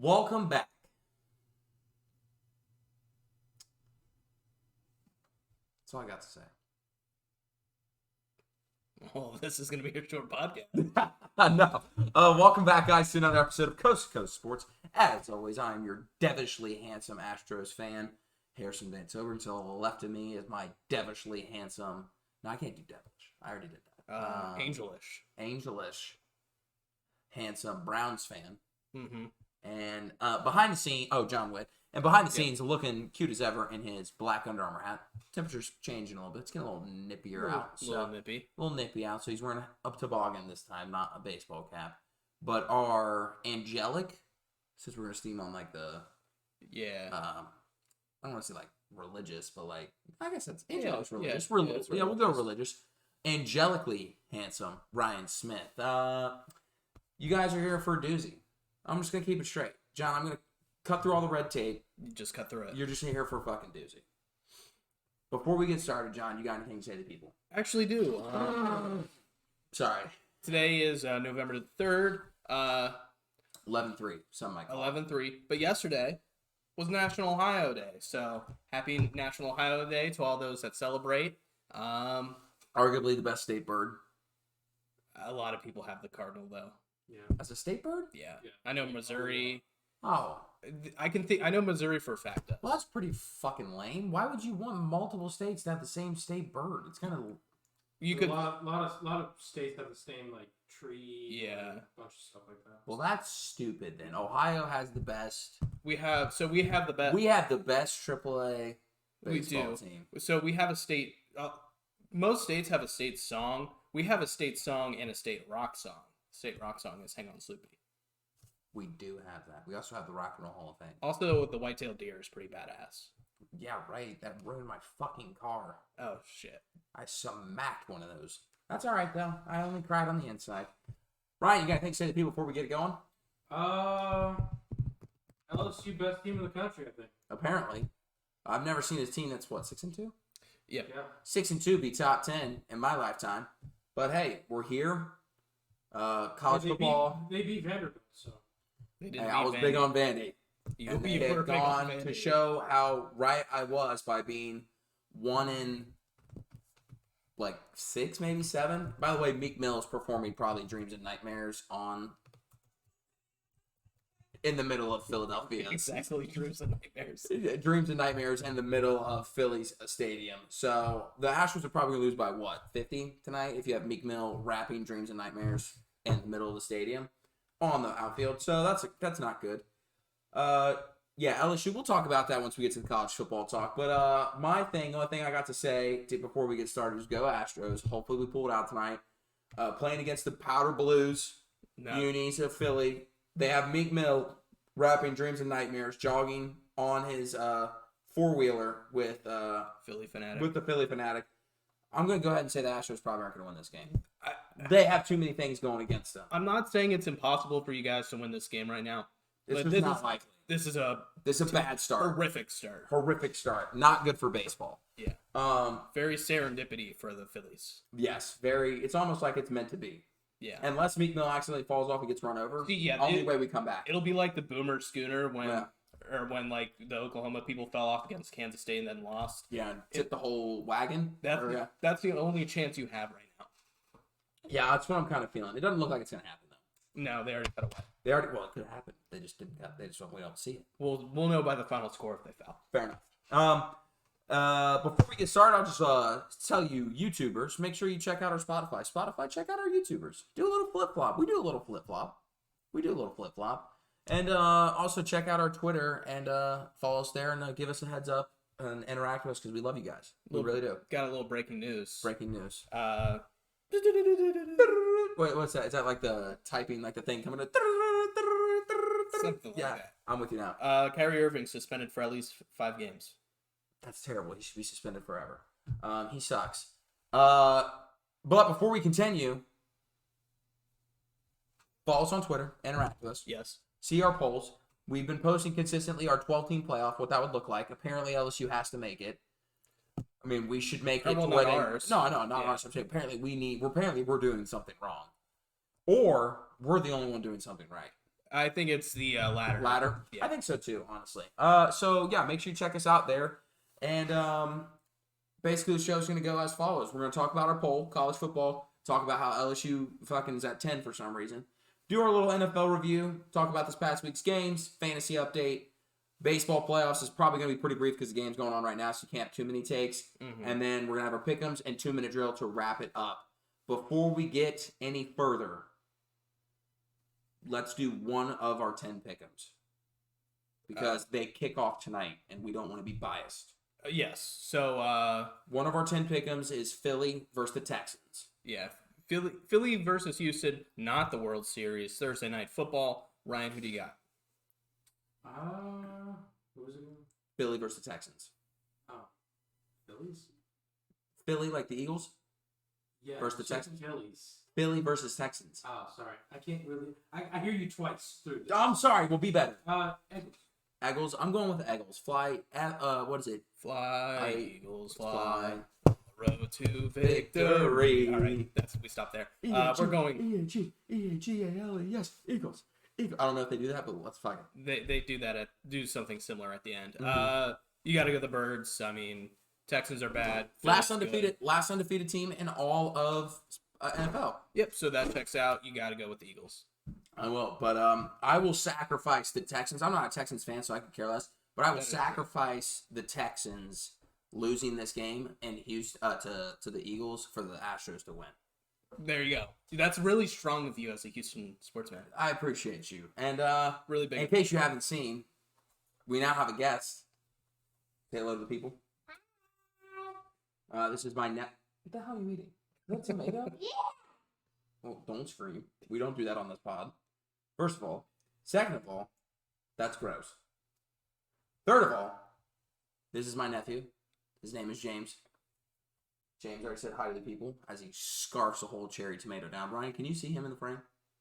Welcome back. That's all I got to say. Oh, this is going to be a short podcast. No. Welcome back, guys, to another episode of Coast to Coast Sports. As always, I am your devilishly handsome Astros fan, Harrison Van Tober. To the left of me is my devilishly handsome... No, I can't do devilish. I already did that. Angelish. Angelish. Handsome Browns fan. Mm-hmm. And behind the scenes... Oh, John Witt. And behind the scenes, looking cute as ever in his black Under Armour hat. Temperature's changing a little bit. It's getting a little nippier out. A little nippy. A little nippy out. So he's wearing a toboggan this time, not a baseball cap. But our angelic, since we're going to steam on like the... Yeah. I don't want to say like religious, but like... I guess that's... Angelic's religious. Yeah, We'll go religious. Angelically handsome Ryan Smith. You guys are here for a doozy. I'm just going to keep it straight. John, I'm going to cut through all the red tape. You just cut through it. You're just here for a fucking doozy. Before we get started, John, you got anything to say to people? Actually do. Sorry. Today is November the 3rd. 11-3, some might call 11-3. But yesterday was National Ohio Day. So happy National Ohio Day to all those that celebrate. Arguably the best state bird. A lot of people have the cardinal, though. Yeah. As a state bird? Yeah. Yeah. I know Missouri. Oh. I know Missouri for a fact, though. Well, that's pretty fucking lame. Why would you want multiple states to have the same state bird? It's kind of... You could... A lot of states have the same like tree. Yeah. And a bunch of stuff like that. Well, that's stupid then. Ohio has the best... We have the best... We have the best AAA We baseball do. team. So we have a state... most states have a state song. We have a state song and a state rock song. State rock song is Hang On Sloopy. We do have that. We also have the Rock and Roll Hall of Fame. Also, the white-tailed deer is pretty badass. Yeah, right. That ruined my fucking car. Oh, shit. I smacked one of those. That's all right, though. I only cried on the inside. Ryan, you got anything to say to people before we get it going? LSU best team in the country, I think. Apparently. I've never seen a team that's, 6-2? Yeah. 6-2 be top 10 in my lifetime. But hey, we're here. College football. They beat Vanderbilt, so. Hey, I was big on Vandy. And they have gone to show how right I was by being 1-6, maybe 7. By the way, Meek Mill is performing probably Dreams and Nightmares in the middle of Philadelphia. Exactly, Dreams and Nightmares. Dreams and Nightmares in the middle of Philly's stadium. So the Astros are probably going to lose by 50 tonight if you have Meek Mill rapping Dreams and Nightmares in the middle of the stadium on the outfield. So that's not good. Yeah, LSU, we'll talk about that once we get to the college football talk. But the only thing I got to say before we get started is go Astros. Hopefully we pull it out tonight. Playing against the Powder Blues, Unis of Philly. They have Meek Mill rapping Dreams and Nightmares, jogging on his four-wheeler with the Philly Fanatic. I'm going to go ahead and say the Astros probably aren't going to win this game. They have too many things going against them. I'm not saying it's impossible for you guys to win this game right now. This is not likely. This is a bad start. Horrific start. Horrific start. Not good for baseball. Yeah. Very serendipity for the Phillies. Yes. Very. It's almost like it's meant to be. Yeah. Unless Meek Mill accidentally falls off and gets run over. Only way we come back. It'll be like the Boomer Schooner when like the Oklahoma people fell off against Kansas State and then lost. Yeah, and tipped the whole wagon. That's the only chance you have right now. Yeah, that's what I'm kind of feeling. It doesn't look like it's gonna happen though. No, they already got away. Well, it could have happened. They just didn't. We don't see it. We'll know by the final score if they foul. Fair enough. Before we get started, I'll just tell you, YouTubers, make sure you check out our Spotify. Check out our YouTubers. Do a little flip-flop. We do a little flip-flop. And also check out our Twitter and follow us there and give us a heads up and interact with us because we love you guys. We really do. Got a little breaking news. Wait, what's that? Is that like the typing, like the thing coming to... Something like that. I'm with you now. Kyrie Irving suspended for at least 5 games. That's terrible. He should be suspended forever. He sucks. But before we continue, follow us on Twitter. Interact with us. Yes. See our polls. We've been posting consistently our 12-team playoff, what that would look like. Apparently, LSU has to make it. I mean, we should make it. Well, not ours. No, not ours. Apparently, we're doing something wrong, or we're the only one doing something right. I think it's the latter. Ladder. Yeah. I think so too, honestly. So yeah, make sure you check us out there. And basically the show's gonna go as follows. We're gonna talk about our poll, college football, talk about how LSU fucking is at 10 for some reason. Do our little NFL review, talk about this past week's games, fantasy update. Baseball playoffs is probably gonna be pretty brief because the game's going on right now, so you can't have too many takes. Mm-hmm. And then we're gonna have our pick'ems and 2-minute drill to wrap it up. Before we get any further, let's do one of our 10 pick'ems because they kick off tonight, and we don't want to be biased. Yes. So One of our 10 pick'ems is Philly versus the Texans. yeah, Philly versus Houston, not the World Series. Thursday night football. Ryan, who do you got? What was it again? Philly versus the Texans. Oh, Phillies. Philly, like the Eagles. Yeah. Versus the you said Texans? Phillies. Philly versus Texans. Oh, sorry. I can't really. I hear you twice through this. I'm sorry. We'll be better. Eagles. Eagles. I'm going with Eagles. Fly. What is it? Fly, Eagles, Fly. Road to Victory. victory. All right, we stop there. We're going. E-A-G-A-L-E-S. Eagles. Eagles. I don't know if they do that, but let's fuck it. They do that do something similar at the end. You got to go the Birds. I mean, Texans are bad. Last Philly's undefeated, good. last undefeated team in all of NFL. Yep. So that checks out. You got to go with the Eagles. I will, but I will sacrifice the Texans. I'm not a Texans fan, so I could care less. But I will That is sacrifice the Texans losing this game and Houston to the Eagles for the Astros to win. There you go. Dude, that's really strong of you as a Houston sportsman. I appreciate you. And Really big. in case you haven't seen, we now have a guest. Say hello to the people. This is my net. What the hell are you eating? Is that tomato? Yeah. Well, don't scream. We don't do that on this pod. First of all. Second of all, that's gross. Third of all, this is my nephew. His name is James. James already said hi to the people as he scarfs a whole cherry tomato down. Brian, can you see him in the frame?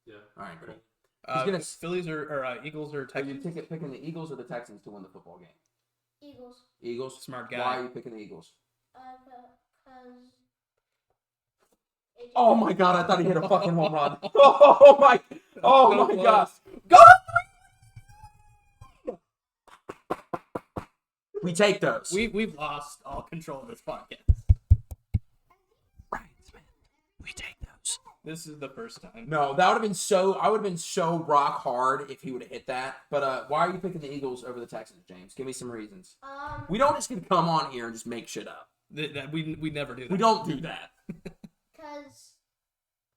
Yeah. All right, cool. He's gonna- Phillies or Eagles or Are you Texans? picking the Eagles or the Texans to win the football game? Eagles. Eagles? Smart guy. Why are you picking the Eagles? Because. Oh my god, I thought he hit a fucking home run. Oh my So my close. god. Go! We take those. We've lost all control of this podcast. Brian Smith. We take those. This is the first time. No, that would have been so. I would have been so rock hard if he would have hit that. But why are you picking the Eagles over the Texans, James? Give me some reasons. We don't just get to come on here and just make shit up. We never do that. We don't do that. Because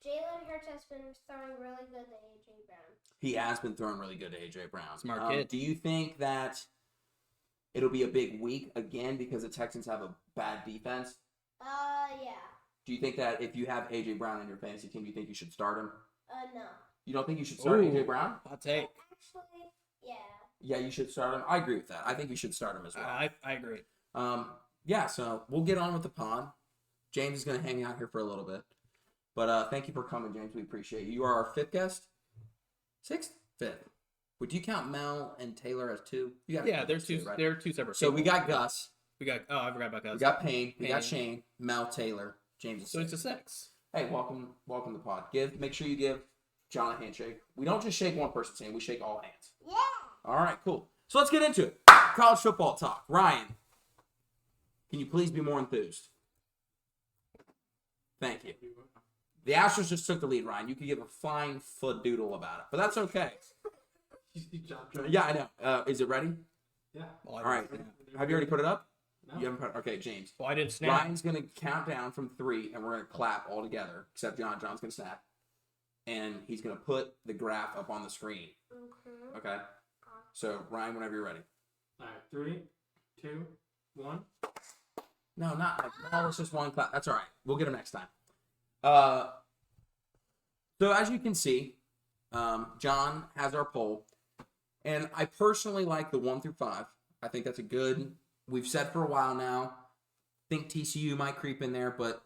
Jalen Hurts has been throwing really good to AJ Brown. He has been throwing really good to AJ Brown. Smart kid. Do you think that it'll be a big week again because the Texans have a bad defense? Yeah. Do you think that if you have AJ Brown in your fantasy team, do you think you should start him? No. You don't think you should start Ooh. AJ Brown? Hot take. Actually, yeah. Yeah, you should start him. I agree with that. I think you should start him as well. I agree. Yeah, so we'll get on with the pod. James is going to hang out here for a little bit. But thank you for coming, James. We appreciate you. You are our fifth guest? Sixth? Fifth. Would you count Mel and Taylor as two? You got Yeah, they're two. right? They're two separate. So we people. got Gus. I forgot about Gus. We got Payne. We got Payne. Shane. Mel, Taylor. James is So it's six. a six. Hey, welcome to the pod. Make sure you give John a handshake. We don't just shake one person's hand. We shake all hands. Yeah. All right, cool. So let's get into it. College football talk. Ryan, can you please be more enthused? Thank you. The Astros just took the lead, Ryan. You could give a flying doodle about it, but that's okay. Yeah, I know. Is it ready? Yeah. Well, All right. Have you already put it up? No. You haven't put it. Okay, James. Well, I didn't snap. Ryan's going to count down from 3, and we're going to clap all together, except John. John's going to snap. And he's going to put the graph up on the screen. Okay. Okay? So, Ryan, whenever you're ready. All right. 3, 2, 1. No, not like, no, it's just one clap. That's all right. We'll get him next time. So as you can see, John has our poll, and I personally like the 1 through 5. I think that's a good. We've said for a while now. Think TCU might creep in there, but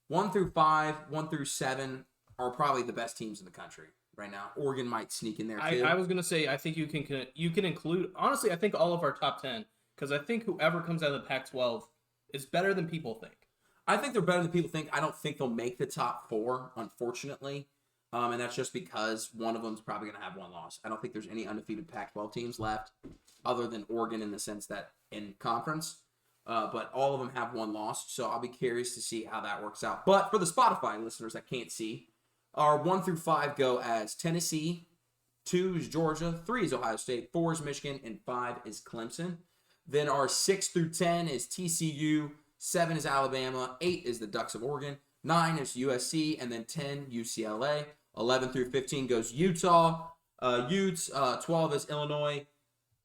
1 through 5, 1 through 7 are probably the best teams in the country right now. Oregon might sneak in there too. I was gonna say I think you can include. Honestly, I think all of our top 10 because I think whoever comes out of the Pac-12 is better than people think. I think they're better than people think. I don't think they'll make the top 4, unfortunately. And that's just because one of them's probably going to have one loss. I don't think there's any undefeated Pac-12 teams left other than Oregon in the sense that in conference. But all of them have one loss, so I'll be curious to see how that works out. But for the Spotify listeners that can't see, our 1 through 5 go as Tennessee, 2 is Georgia, 3 is Ohio State, 4 is Michigan, and 5 is Clemson. Then our 6 through 10 is TCU, 7 is Alabama, 8 is the Ducks of Oregon, 9 is USC, and then 10 UCLA. 11 through 15 goes Utah, Utes, 12 is Illinois,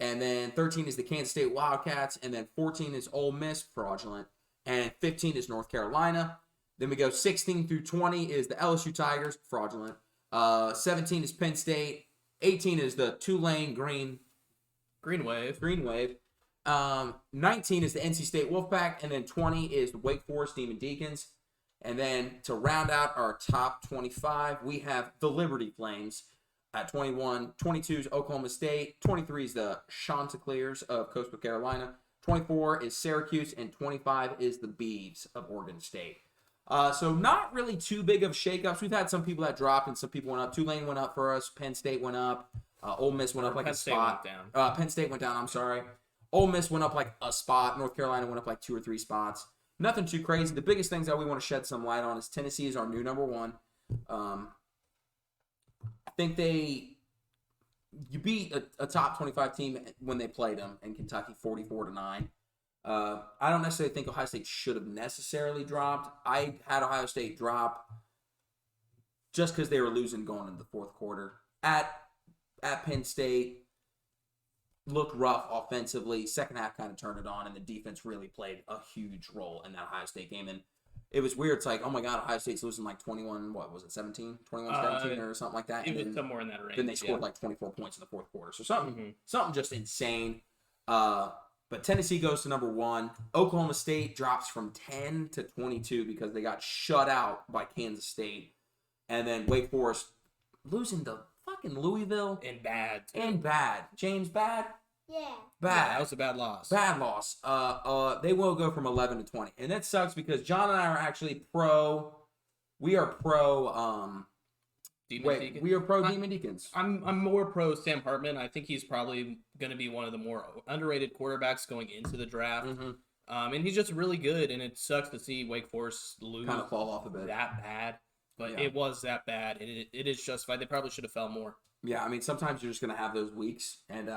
and then 13 is the Kansas State Wildcats, and then 14 is Ole Miss, fraudulent, and 15 is North Carolina. Then we go 16 through 20 is the LSU Tigers, fraudulent. 17 is Penn State. 18 is the Tulane Green Wave. 19 is the NC State Wolfpack, and then 20 is the Wake Forest Demon Deacons. And then to round out our top 25, we have the Liberty Flames at 21. 22 is Oklahoma State. 23 is the Chanticleers of Coastal Carolina. 24 is Syracuse, and 25 is the Beavs of Oregon State. So not really too big of shakeups. We've had some people that dropped and some people went up. Tulane went up for us. Penn State went up. Ole Miss went up like Penn a State spot. went down. Penn State went down. I'm sorry. Ole Miss went up like a spot. North Carolina went up like 2 or 3 spots. Nothing too crazy. The biggest things that we want to shed some light on is Tennessee is our new number 1. I think you beat a top 25 team when they played them in Kentucky 44-9. I don't necessarily think Ohio State should have necessarily dropped. I had Ohio State drop just because they were losing going into the fourth quarter. At Penn State, looked rough offensively. Second half kind of turned it on, and the defense really played a huge role in that Ohio State game. And it was weird. It's like, oh my God, Ohio State's losing like 21, what was it, 17? 21-17 or something like that. It and was then, somewhere in that range. then they scored like 24 points in the fourth quarter. So something just insane. But Tennessee goes to number 1. Oklahoma State drops from 10 to 22 because they got shut out by Kansas State. And then Wake Forest losing to fucking Louisville. And bad. James, bad? Yeah. Bad. Yeah, that was a bad loss. Bad loss. They will go from 11 to 20. And that sucks because John and I are actually we are pro Demon Deacons. I'm more pro Sam Hartman. I think he's probably going to be one of the more underrated quarterbacks going into the draft. Mm-hmm. And he's just really good, and it sucks to see Wake Forest lose Kind of fall off a bit. that bad. But Yeah. it was that bad, and it is justified. They probably should have fell more. Yeah, I mean, sometimes you're just going to have those weeks. And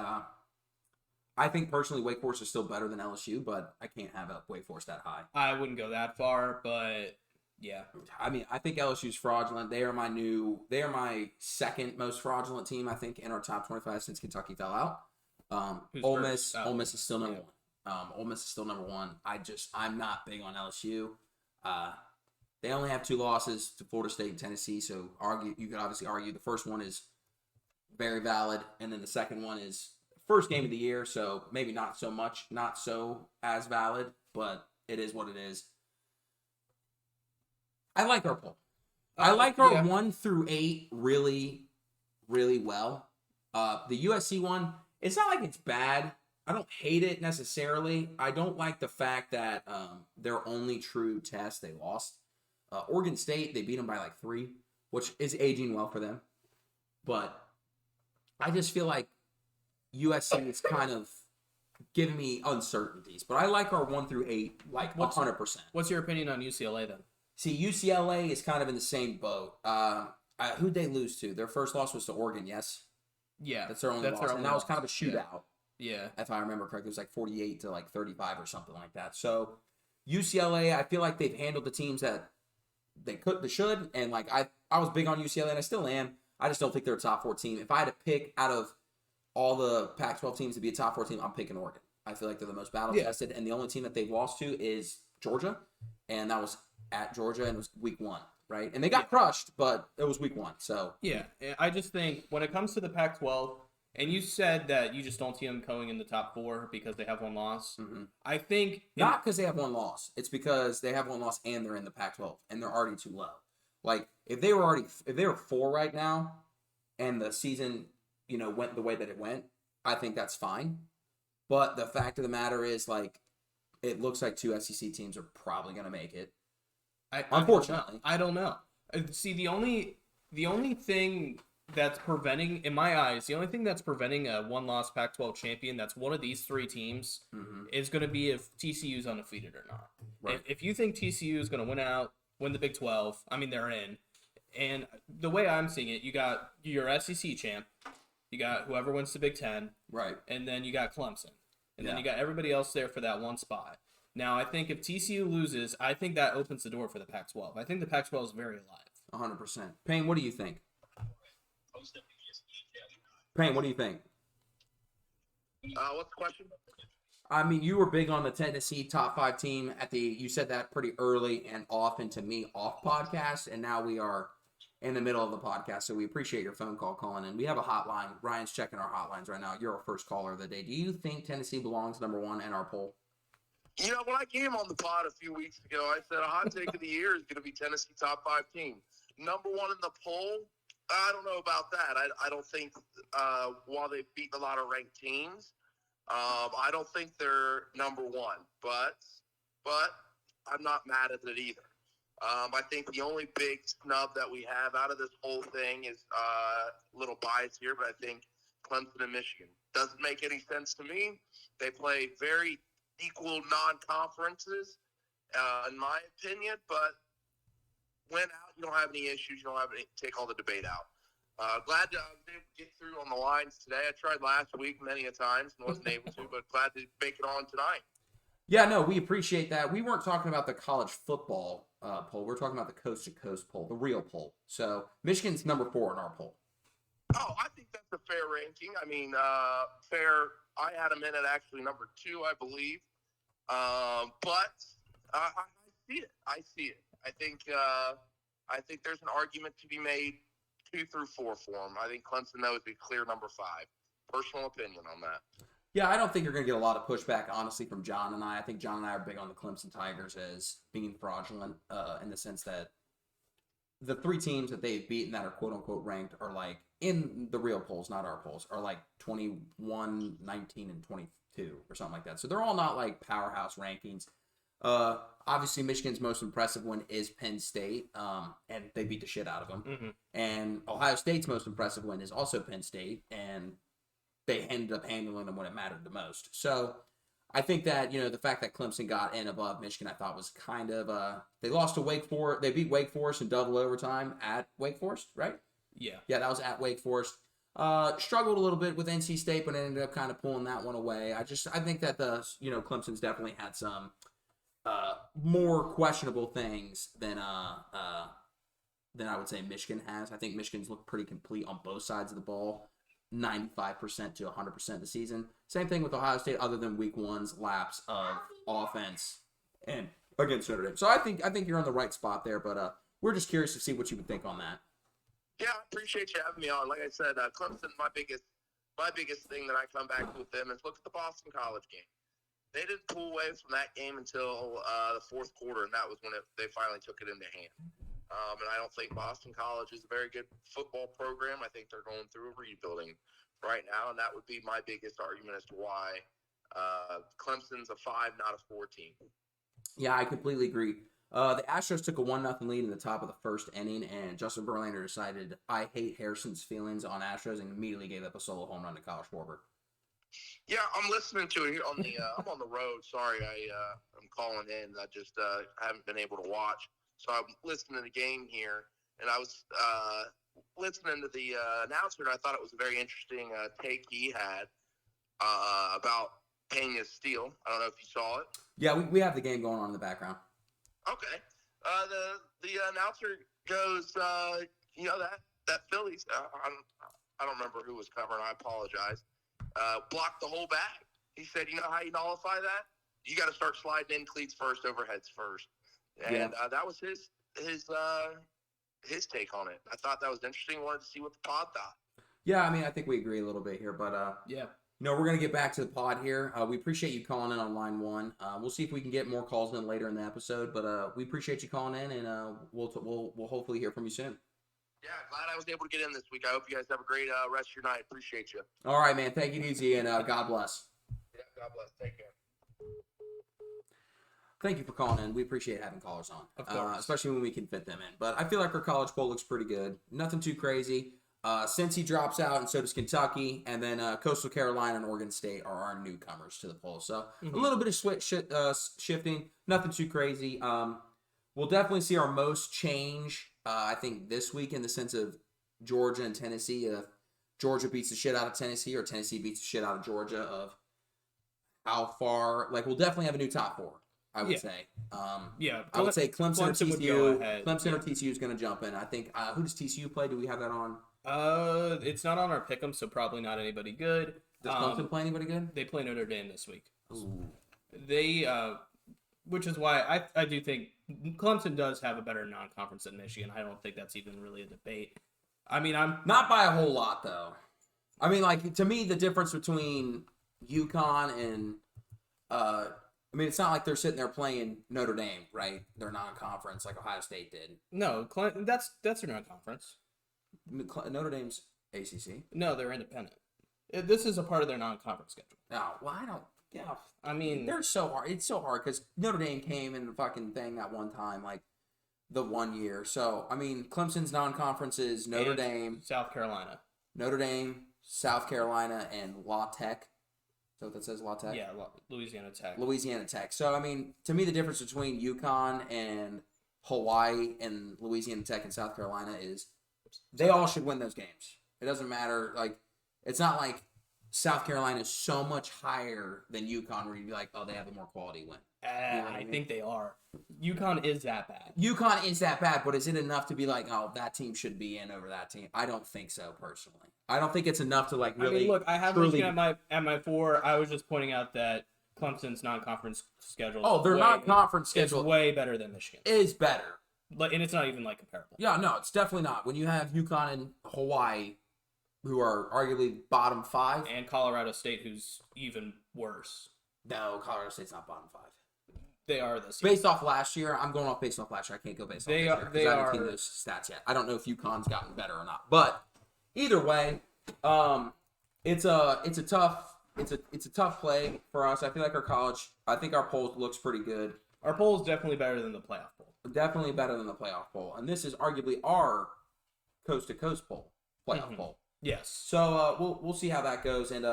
I think personally Wake Forest is still better than LSU, but I can't have a Wake Forest that high. I wouldn't go that far, but yeah. I mean, I think LSU's fraudulent. They are my second most fraudulent team, I think, in our top 25 since Kentucky fell out. Who's Ole first? Miss is still number 1. Ole Miss is still number 1. I'm not big on LSU. They only have 2 losses to Florida State and Tennessee, so you could obviously argue the first one is very valid, and then the second one is first game of the year, so maybe not so as valid, but it is what it is. I like our poll. I like our 1 through 8 really, really well. The USC one, it's not like it's bad. I don't hate it necessarily. I don't like the fact that their only true test they lost. Oregon State, they beat them by like 3, which is aging well for them. But I just feel like USC is kind of giving me uncertainties. But I like our 1 through 8 like 100%. What's your opinion on UCLA then? See, UCLA is kind of in the same boat. Who'd they lose to? Their first loss was to Oregon, yes? Yeah. That's their only loss. And that was kind of a shootout. Yeah. If I remember correctly. It was like 48 to like 35 or something like that. So UCLA, I feel like they've handled the teams that they should. And like I was big on UCLA, and I still am. I just don't think they're a top 4 team. If I had to pick out of all the Pac-12 teams to be a top 4 team, I'm picking Oregon. I feel like they're the most battle-tested. And the only team that they've lost to is Georgia. And that was at Georgia, and it was week 1, right? And they got crushed, but it was week 1. So yeah, I just think when it comes to the Pac-12, and you said that you just don't see them going in the top 4 because they have 1 loss. Mm-hmm. I think not because they have 1 loss. It's because they have 1 loss and they're in the Pac-12 and they're already too low. Like if they were 4 right now, and the season went the way that it went, I think that's fine. But the fact of the matter is, like, it looks like 2 SEC teams are probably going to make it. Unfortunately. I don't know. See, the only The only thing that's preventing, in my eyes, the only thing that's preventing a one-loss Pac-12 champion that's one of these three teams is going to be if TCU's undefeated or not. Right. If you think TCU is going to win the Big 12, I mean, they're in. And the way I'm seeing it, you got your SEC champ, you got whoever wins the Big 10, Right. and then you got Clemson. And then Yeah. you got everybody else there for that one spot. Now, I think if TCU loses, I think that opens the door for the Pac-12. I think the Pac-12 is very alive. 100%. Payne, what do you think? Payne, what do you think? What's the question? I mean, you were big on the Tennessee top 5 team you said that pretty early and often to me off podcast, and now we are in the middle of the podcast, so we appreciate your phone call calling in. We have a hotline. Ryan's checking our hotlines right now. You're our first caller of the day. Do you think Tennessee belongs number 1 in our poll? You know, when I came on the pod a few weeks ago, I said a hot take of the year is going to be Tennessee top 5 team. Number 1 in the poll, I don't know about that. I don't think, while they've beaten a lot of ranked teams, I don't think they're number 1. But I'm not mad at it either. I think the only big snub that we have out of this whole thing is a little bias here, but I think Clemson and Michigan. Doesn't make any sense to me. They play very equal non-conferences, in my opinion, but went out, you don't have any issues, you don't have any, take all the debate out. Glad to get through on the lines today. I tried last week many a times and wasn't able to, but glad to make it on tonight. Yeah, no, we appreciate that. We weren't talking about the college football poll. We're talking about the coast-to-coast poll, the real poll. So Michigan's number 4 in our poll. Oh, I think that's a fair ranking. I mean, fair. I had them in at actually number 2, I believe. But I see it. I see it. I think there's an argument to be made 2 through 4 for them. I think Clemson, though, would be clear number 5. Personal opinion on that. Yeah, I don't think you're going to get a lot of pushback, honestly, from John and I. I think John and I are big on the Clemson Tigers as being fraudulent in the sense that the 3 teams that they've beaten that are quote-unquote ranked are like, in the real polls, not our polls, are like 21, 19, and 22 or something like that. So they're all not like powerhouse rankings. Obviously, Michigan's most impressive win is Penn State, and they beat the shit out of them. Mm-hmm. And Ohio State's most impressive win is also Penn State, and they ended up handling them when it mattered the most. So I think that, the fact that Clemson got in above Michigan, I thought was kind of, they lost to Wake Forest. They beat Wake Forest in double overtime at Wake Forest, right? Yeah. Yeah, that was at Wake Forest. Struggled a little bit with NC State, but ended up kind of pulling that one away. I think that Clemson's definitely had some more questionable things than I would say Michigan has. I think Michigan's looked pretty complete on both sides of the ball, 95% to 100% of the season. Same thing with Ohio State, other than week 1's lapse of offense and against Notre Dame. So I think you're on the right spot there, but we're just curious to see what you would think on that. Yeah, I appreciate you having me on. Like I said, Clemson, my biggest thing that I come back to with them is look at the Boston College game. They didn't pull away from that game until the 4th quarter, and that was when they finally took it into hand. And I don't think Boston College is a very good football program. I think they're going through a rebuilding right now, and that would be my biggest argument as to why Clemson's a 5, not a 4 team. Yeah, I completely agree. The Astros took a 1-0 lead in the top of the 1st inning, and Justin Verlander decided, I hate Harrison's feelings on Astros, and immediately gave up a solo home run to Kyle Schwarber. Yeah, I'm listening to it here on the. I'm on the road. Sorry, I'm calling in. I just haven't been able to watch, so I'm listening to the game here, and I was listening to the announcer, and I thought it was a very interesting take he had about Pena's steal. I don't know if you saw it. Yeah, we have the game going on in the background. Okay. The announcer goes, that Phillies. I don't remember who was covering. I apologize. Blocked the whole bag. He said, you know how you nullify that? You got to start sliding in cleats first, overheads first. And that was his take on it. I thought that was interesting. Wanted to see what the pod thought. Yeah, I mean, I think we agree a little bit here, but yeah. We're going to get back to the pod here. We appreciate you calling in on line 1. We'll see if we can get more calls in later in the episode, but we appreciate you calling in, and we'll hopefully hear from you soon. Yeah, glad I was able to get in this week. I hope you guys have a great rest of your night. Appreciate you. All right, man. Take it easy, and God bless. Yeah, God bless. Take care. Thank you for calling in. We appreciate having callers on, Of course. especially when we can fit them in. But I feel like our college poll looks pretty good. Nothing too crazy. Cincy drops out, and so does Kentucky, and then Coastal Carolina and Oregon State are our newcomers to the poll. So a little bit of shifting. Nothing too crazy. We'll definitely see our most change, I think, this week in the sense of Georgia and Tennessee. If Georgia beats the shit out of Tennessee or Tennessee beats the shit out of Georgia, of how far, like, we'll definitely have a new top four, I would say. I would say Clemson or Clemson would go TCU. ahead, Clemson or TCU is going to jump in. I think, who does TCU play? Do we have that on? It's not on our pick'em, so probably not anybody good. Does Clemson play anybody good? They play Notre Dame this week. Ooh. They, which is why I do think Clemson does have a better non-conference than Michigan. I don't think that's even really a debate. I mean, I'm Not by a whole lot, though. I mean, like, to me, the difference between UConn and, I mean, it's not like they're sitting there playing Notre Dame, right? They're non-conference like Ohio State did. no, that's their non-conference. Notre Dame's ACC. No, they're independent. This is a part of their non-conference schedule. No, well, I don't. Yeah, I mean, they're so hard. It's so hard because Notre Dame came in the fucking thing that one time, like the 1 year. So I mean, Clemson's non-conference is Notre and Dame, South Carolina. Notre Dame, South Carolina, and La Tech. So what that says, La Tech. Yeah, Louisiana Tech. Louisiana Tech. So I mean, to me, the difference between UConn and Hawaii and Louisiana Tech and South Carolina is they all should win those games. It doesn't matter. Like, it's not like South Carolina is so much higher than UConn where you'd be like, oh, they have a more quality win. You know what I I mean? think they are. UConn is that bad. UConn is that bad, but is it enough to be like, oh, that team should be in over that team? I don't think so, personally. I don't think it's enough to, like, really. I mean, look, I have truly... Michigan at my 4. I was just pointing out that Clemson's non-conference schedule. Oh, their non-conference is schedule way better than Michigan. is better. And it's not even like comparable. Yeah, no, it's definitely not. When you have UConn and Hawaii, who are arguably bottom 5. And Colorado State, who's even worse. No, Colorado State's not bottom 5. They are this year. Based off last year, I'm going off based off last year. I can't go based off this year because I haven't seen those stats yet. I don't know if UConn's gotten better or not. But either way, it's a tough play for us. I feel like I think our poll looks pretty good. Our poll is definitely better than the playoff poll. Definitely better than the playoff poll. And this is arguably our coast to coast poll, playoff poll. Yes. So we'll see how that goes, and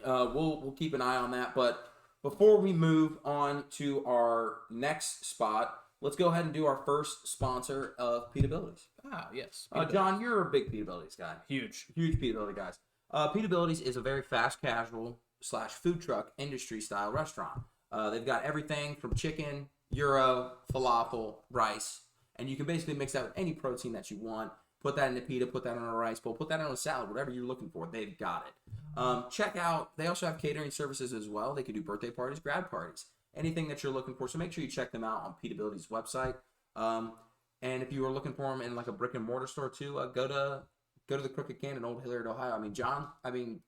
we'll keep an eye on that. But before we move on to our next spot, let's go ahead and do our first sponsor of Pete Abilities. Ah, yes. John, you're a big Pete Abilities guy. Huge Pete Ability guys. Pete Abilities is a very fast casual / food truck industry style restaurant. They've got everything from chicken, gyro, falafel, rice, and you can basically mix that with any protein that you want. Put that in a pita, put that on a rice bowl, put that on a salad, whatever you're looking for, they've got it. Check out, they also have catering services as well. They can do birthday parties, grad parties, anything that you're looking for. So make sure you check them out on Pete Ability's website. And if you are looking for them in like a brick and mortar store too, go to the Crooked Can in Old Hilliard, Ohio. I mean, John,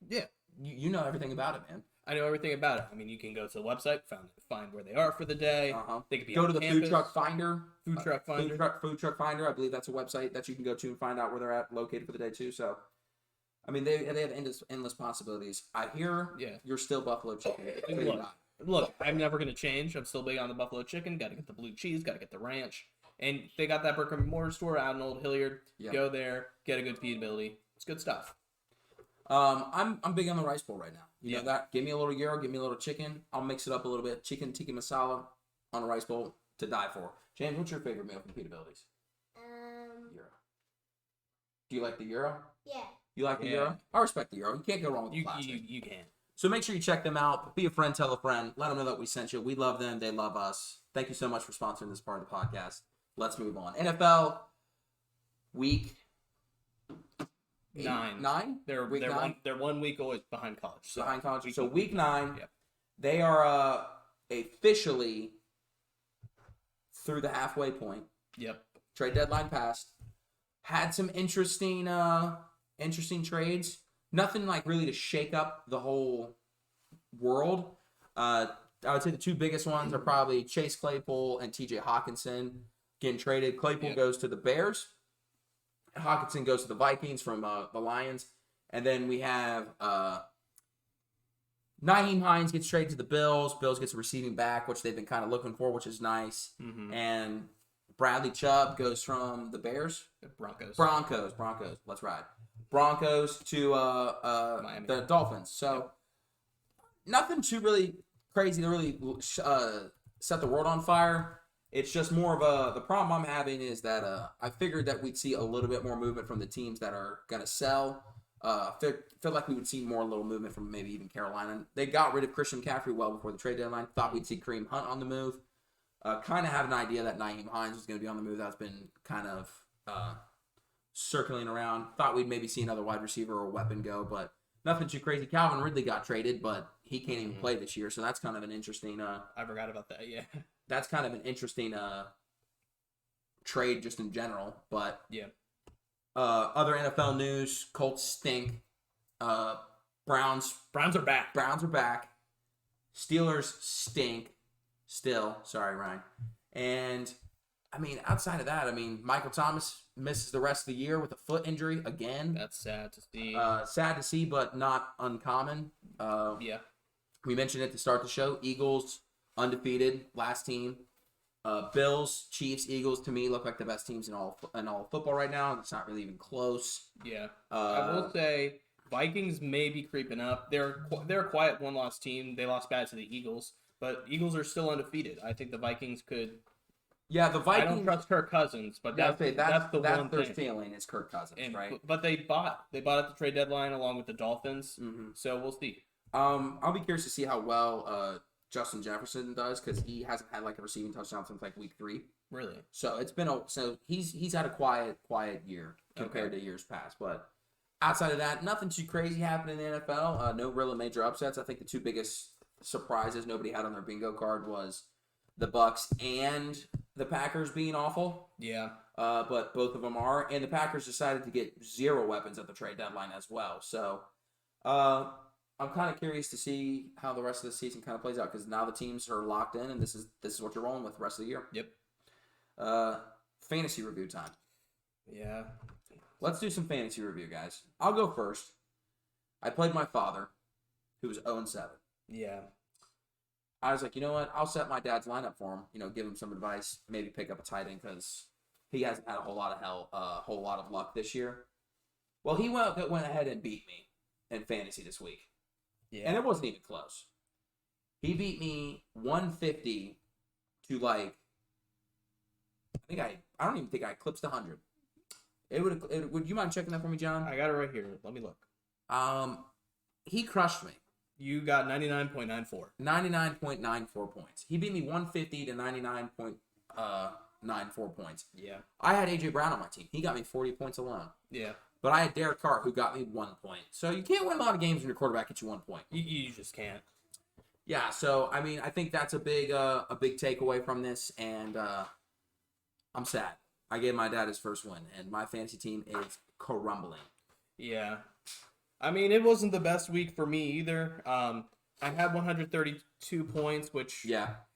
yeah. You know everything about it, man. I know everything about it. I mean, you can go to the website, find where they are for the day. They could be go on to the campus. Food Truck Finder. Food Truck Finder. I believe that's a website that you can go to and find out where they're located for the day too. So, I mean, they have endless possibilities. I hear you're still Buffalo Chicken. Look, I'm never gonna change. I'm still big on the buffalo chicken. Got to get the blue cheese. Got to get the ranch. And they got that brick and mortar store out in Old Hilliard. Yeah. Go there, get a good Pete Ability. It's good stuff. I'm big on the rice bowl right now. You know that. Give me a little gyro, give me a little chicken. I'll mix it up a little bit. Chicken tikka masala on a rice bowl to die for. James, what's your favorite meal from Pete Abilities? Gyro. Do you like the gyro? Yeah. You like the gyro? I respect the gyro. You can't go wrong with the plastic. You can. So make sure you check them out. Be a friend, tell a friend. Let them know that we sent you. We love them. They love us. Thank you so much for sponsoring this part of the podcast. Let's move on. NFL week 9. They're week 9. They're 1 week always behind college. So behind college. So week 9. Yep. They are officially through the halfway point. Yep. Trade deadline passed. Had some interesting trades. Nothing like really to shake up the whole world. I would say the two biggest ones are probably Chase Claypool and TJ Hawkinson getting traded. Claypool goes to the Bears. Hawkinson goes to the Vikings from the Lions. And then we have Nyheim Hines gets traded to the Bills. Bills gets a receiving back, which they've been kind of looking for, which is nice. Mm-hmm. And Bradley Chubb goes from the Bears? Broncos. Let's ride. Broncos to Miami. the Dolphins. So nothing too really crazy to really set the world on fire. It's just more of the problem I'm having is that I figured that we'd see a little bit more movement from the teams that are going to sell. Feel like we would see more little movement from maybe even Carolina. They got rid of Christian McCaffrey well before the trade deadline. Thought we'd see Kareem Hunt on the move. Kind of had an idea that Nyheim Hines was going to be on the move. That's been kind of circling around. Thought we'd maybe see another wide receiver or weapon go, but nothing too crazy. Calvin Ridley got traded, but he can't even play this year, so that's kind of an interesting. I forgot about that. Yeah, that's kind of an interesting trade just in general. But yeah. Other NFL news: Colts stink. Browns are back. Browns are back. Steelers stink. Still, sorry, Ryan. And I mean, outside of that, I mean, Michael Thomas misses the rest of the year with a foot injury again. That's sad to see. Sad to see, but not uncommon. Yeah. We mentioned it to start the show. Eagles undefeated, last team. Bills, Chiefs, Eagles to me look like the best teams in all football right now. It's not really even close. Yeah. I will say Vikings may be creeping up. They're a quiet one-loss team. They lost bad to the Eagles, but Eagles are still undefeated. I think the Vikings could. Yeah, the Vikings. I don't trust Kirk Cousins, but that's the one their thing. feeling is Kirk Cousins, right? But they bought at the trade deadline along with the Dolphins, so we'll see. I'll be curious to see how well Justin Jefferson does because he hasn't had like a receiving touchdown since like week 3. Really? So it's been he's had a quiet year compared to years past. But outside of that, nothing too crazy happened in the NFL. No really major upsets. I think the two biggest surprises nobody had on their bingo card was the Bucks and the Packers being awful. Yeah. But both of them are, and the Packers decided to get 0 weapons at the trade deadline as well. So I'm kind of curious to see how the rest of the season kind of plays out because now the teams are locked in, and this is what you're rolling with the rest of the year. Yep. Fantasy review time. Yeah. Let's do some fantasy review, guys. I'll go first. I played my father, who was 0-7. Yeah. I was like, you know what? I'll set my dad's lineup for him. Give him some advice. Maybe pick up a tight end because he hasn't had a whole lot of luck this year. Well, he went ahead and beat me in fantasy this week. Yeah. And it wasn't even close. He beat me 150 to like. I don't even think I eclipsed 100. Would you mind checking that for me, John? I got it right here. Let me look. He crushed me. You got 99.94. 99.94 points. He beat me 150 to 99.94 points. Yeah. I had AJ Brown on my team. He got me 40 points alone. Yeah. But I had Derek Carr who got me 1 point. So you can't win a lot of games when your quarterback gets you 1 point. You just can't. Yeah. So I mean, I think that's a big takeaway from this, and I'm sad. I gave my dad his first win, and my fantasy team is crumbling. Yeah. I mean, it wasn't the best week for me either. I had 132 points, which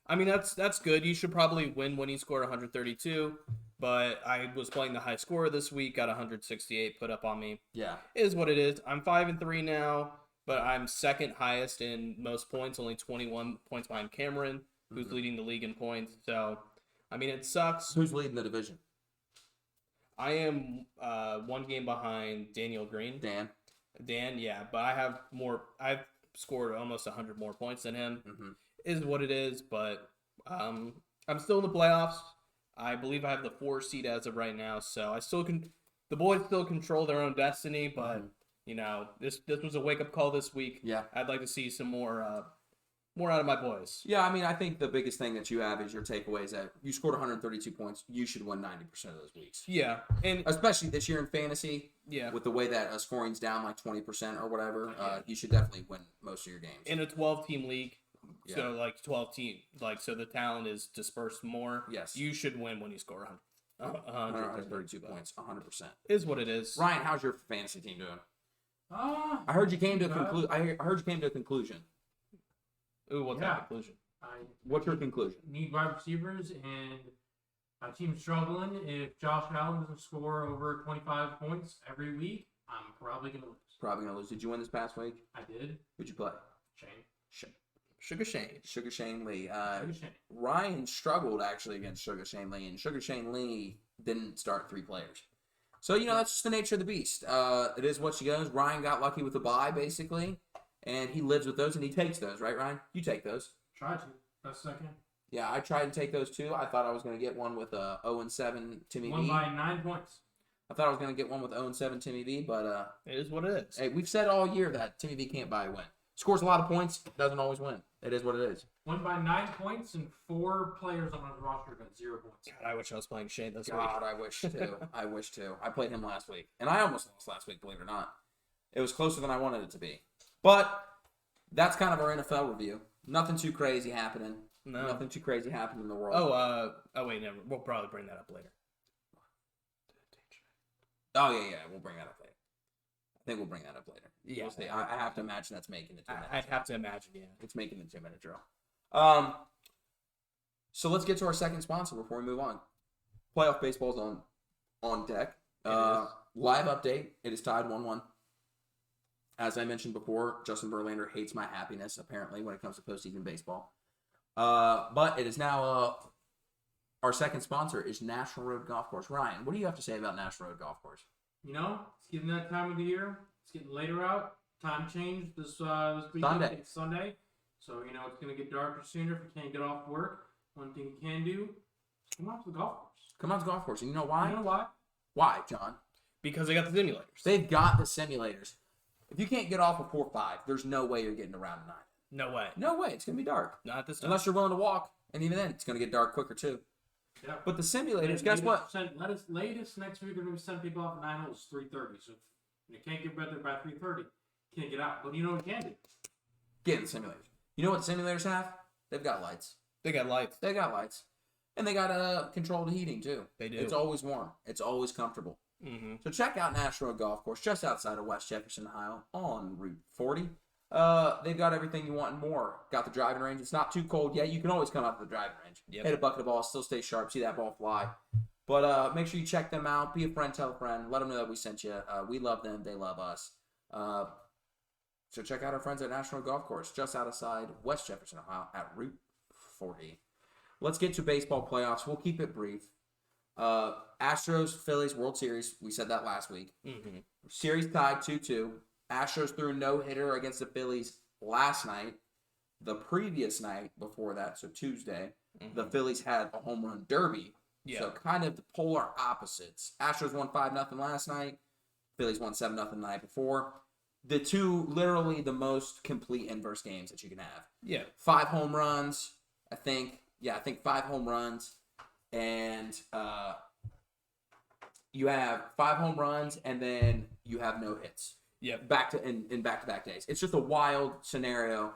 I mean that's good. You should probably win when you score 132. But I was playing the high scorer this week, got 168 put up on me. Yeah, it is what it is. I'm 5-3 now, but I'm second highest in most points, only 21 points behind Cameron, who's leading the league in points. So, I mean, it sucks. Who's leading the division? I am 1 game behind Daniel Green. Dan, yeah, but I have more. I've scored almost 100 more points than him. Is what it is, but I'm still in the playoffs. I believe I have the 4 seed as of right now, so I still can. The boys still control their own destiny, but this was a wake up call this week. Yeah, I'd like to see some more out of my boys. Yeah, I mean, I think the biggest thing that you have is your takeaway is that you scored 132 points. You should win 90% of those weeks. Yeah, and especially this year in fantasy. Yeah, with the way that scoring's down like 20% or whatever, you should definitely win most of your games. In a 12-team league, so like 12 team, so the talent is dispersed more. Yes, you should win when you score 132 points, 100%. Is what it is. Ryan, how's your fantasy team doing? I heard you came to I heard you came to a conclusion. Ooh, what's that conclusion? What's your conclusion? Need wide receivers, and my team's struggling. If Josh Allen doesn't score over 25 points every week, I'm probably going to lose. Probably going to lose. Did you win this past week? I did. Who'd you play? Shane. Sugar Shane. Sugar Shane Lee. Sugar Shane. Ryan struggled actually against Sugar Shane Lee, and Sugar Shane Lee didn't start 3 players. So, that's just the nature of the beast. It is what she goes. Ryan got lucky with the bye, basically, and he lives with those, and he takes those, right, Ryan? You take those. Try to. Best second. Yeah, I tried to take those too. I thought I was going to get one with 0-7 Timmy Won V. by 9 points. I thought I was going to get one with 0-7 Timmy V, but It is what it is. hey, we've said all year that Timmy V can't buy a win. Scores a lot of points, doesn't always win. It is what it is. Won by 9 points, and 4 players on his roster got 0 points. God, I wish I was playing Shane this week. God, I wish too. I wish too. I played him last week, and I almost lost last week, believe it or not. It was closer than I wanted it to be. But that's kind of our NFL review. Nothing too crazy happening. No. Nothing too crazy happening in the world. Oh wait, never. We'll probably bring that up later. Oh, yeah, we'll bring that up later. I think we'll bring that up later. Yeah. We'll see. I have to imagine that's making the 2 minutes. I'd have to imagine, yeah. It's making the 2-minute drill. So let's get to our second sponsor before we move on. Playoff baseball's on deck. Live update. It is tied 1-1. As I mentioned before, Justin Verlander hates my happiness, apparently, when it comes to postseason baseball. But it is now our second sponsor is National Road Golf Course. Ryan, what do you have to say about National Road Golf Course? It's getting that time of the year. It's getting later out. Time change this weekend. Sunday. It's Sunday. So, it's going to get darker sooner if you can't get off work. One thing you can do is come out to the golf course. Come out to the golf course. And you know why? You know why? Why, John? Because they got the simulators. They've got the simulators. If you can't get off a 4-5, there's no way you're getting around a 9. No way. No way. It's going to be dark. Not this time. Unless you're willing to walk. And even then, it's going to get dark quicker, too. Yeah. But the simulators, guess what? Latest next week, we're going to send people off at 9 holes, 3:30. So if you can't get there by 3:30, you can't get out. But you know what you can do? Get in the simulators. You know what the simulators have? They've got lights. They got lights. They got lights. And they got controlled heating, too. They do. It's always warm. It's always comfortable. Mm-hmm. So check out National Road Golf Course just outside of West Jefferson, Ohio, on Route 40. They've got everything you want and more. Got the driving range. It's not too cold yet. You can always come out to the driving range. Yep. Hit a bucket of balls, still stay sharp, see that ball fly. But make sure you check them out. Be a friend, tell a friend. Let them know that we sent you. We love them. They love us. So check out our friends at National Golf Course just outside West Jefferson, Ohio at Route 40. Let's get to baseball playoffs. We'll keep it brief. Astros, Phillies, World Series. We said that last week. Mm-hmm. Series tied 2-2. Astros threw a no-hitter against the Phillies last night. The previous night before that, so Tuesday, the Phillies had a home run derby. Yeah. So kind of the polar opposites. Astros won 5-0 last night. Phillies won 7-0 the night before. The two, literally the most complete inverse games that you can have. Yeah. 5 home runs, I think. Yeah, I think 5 home runs. And you have 5 home runs, and then you have no hits. Yeah. In back-to-back days. It's just a wild scenario